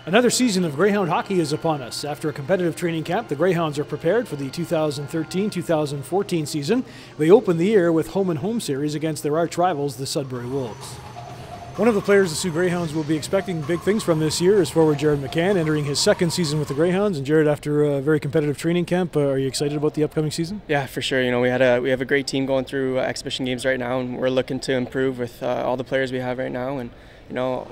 Another season of Greyhound hockey is upon us. After a competitive training camp, the Greyhounds are prepared for the 2013-2014 season. They open the year with home-and-home series against their arch rivals, the Sudbury Wolves. One of the players the Soo Greyhounds will be expecting big things from this year is forward Jared McCann, entering his second season with the Greyhounds. And Jared, after a very competitive training camp, are you excited about the upcoming season? Yeah, for sure. You know, we have a great team going through exhibition games right now, and we're looking to improve with all the players we have right now. And you know,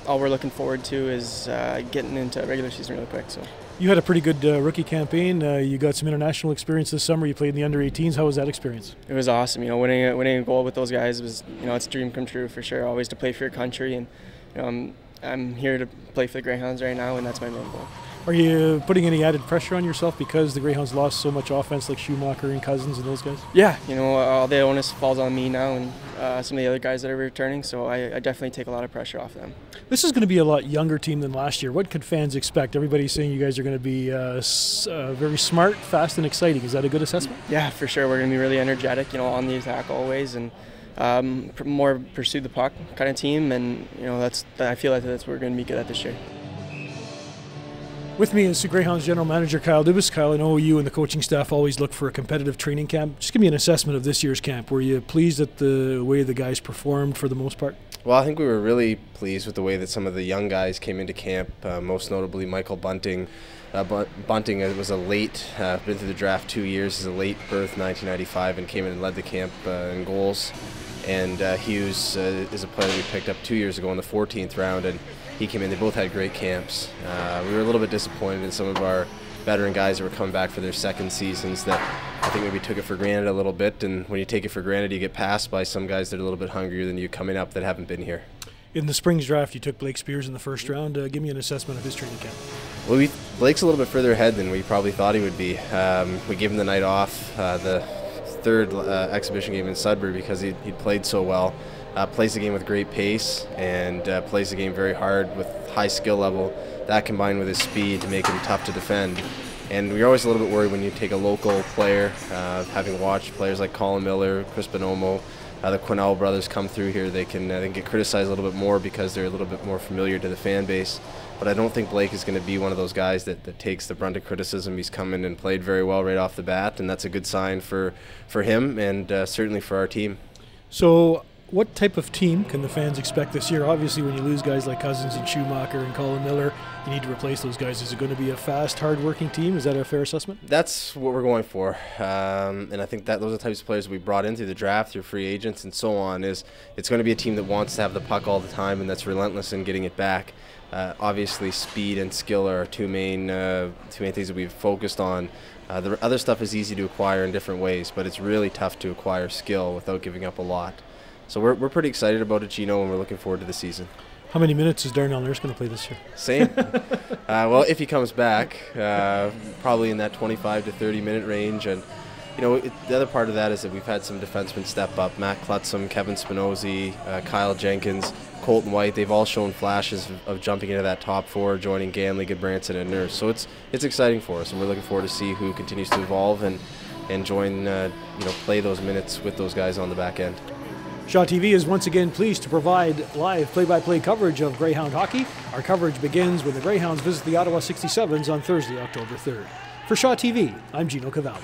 all we're looking forward to is getting into regular season really quick. So. You had a pretty good rookie campaign. You got some international experience this summer. You played in the under-18s. How was that experience? It was awesome. You know, winning a goal with those guys was, you know, it's a dream come true for sure. Always to play for your country, and you know, I'm here to play for the Greyhounds right now, and that's my main goal. Are you putting any added pressure on yourself because the Greyhounds lost so much offense, like Schumacher and Cousins and those guys? Yeah, you know, all the onus falls on me now and some of the other guys that are returning, so I definitely take a lot of pressure off them. This is going to be a lot younger team than last year. What could fans expect? Everybody's saying you guys are going to be very smart, fast, and exciting. Is that a good assessment? Yeah, for sure. We're going to be really energetic, you know, on the attack always, and more pursue the puck kind of team, and you know, I feel like that's what we're going to be good at this year. With me is Soo Greyhounds General Manager Kyle Dubas. Kyle, I know you and the coaching staff always look for a competitive training camp. Just give me an assessment of this year's camp. Were you pleased at the way the guys performed for the most part? Well, I think we were really pleased with the way that some of the young guys came into camp, most notably Michael Bunting. Bunting was a late, been through the draft 2 years, is a late birth, 1995, and came in and led the camp in goals. And Hughes is a player that we picked up 2 years ago in the 14th round, and he came in. They both had great camps. We were a little bit disappointed in some of our veteran guys that were coming back for their second seasons that I think maybe took it for granted a little bit, and when you take it for granted, you get passed by some guys that are a little bit hungrier than you coming up that haven't been here. In the spring's draft, you took Blake Spears in the first round. Give me an assessment of his training camp. Well, Blake's a little bit further ahead than we probably thought he would be. We gave him the night off, the third exhibition game in Sudbury, because he'd played so well. Plays the game with great pace and plays the game very hard with high skill level. That combined with his speed to make him tough to defend. And we're always a little bit worried when you take a local player, having watched players like Colin Miller, Chris Bonomo, the Quinnell brothers come through here. They can get criticized a little bit more because they're a little bit more familiar to the fan base. But I don't think Blake is going to be one of those guys that takes the brunt of criticism. He's come in and played very well right off the bat, and that's a good sign for him and certainly for our team. So what type of team can the fans expect this year? Obviously, when you lose guys like Cousins and Schumacher and Colin Miller, you need to replace those guys. Is it going to be a fast, hard-working team? Is that a fair assessment? That's what we're going for, and I think that those are the types of players we brought in through the draft, through free agents, and so on. It's going to be a team that wants to have the puck all the time and that's relentless in getting it back. Obviously, speed and skill are our two main things that we've focused on. The other stuff is easy to acquire in different ways, but it's really tough to acquire skill without giving up a lot. So we're pretty excited about it, Gino, and we're looking forward to the season. How many minutes is Darnell Nurse going to play this year? Same. Well, if he comes back, probably in that 25 to 30 minute range. And you know, the other part of that is that we've had some defensemen step up. Matt Klutzum, Kevin Spinozzi, Kyle Jenkins, Colton White. They've all shown flashes of jumping into that top four, joining Ganley, Goodbranson, and Nurse. So it's exciting for us, and we're looking forward to see who continues to evolve and join, play those minutes with those guys on the back end. Shaw TV is once again pleased to provide live play-by-play coverage of Greyhound hockey. Our coverage begins when the Greyhounds visit the Ottawa 67s on Thursday, October 3rd. For Shaw TV, I'm Gino Cavalli.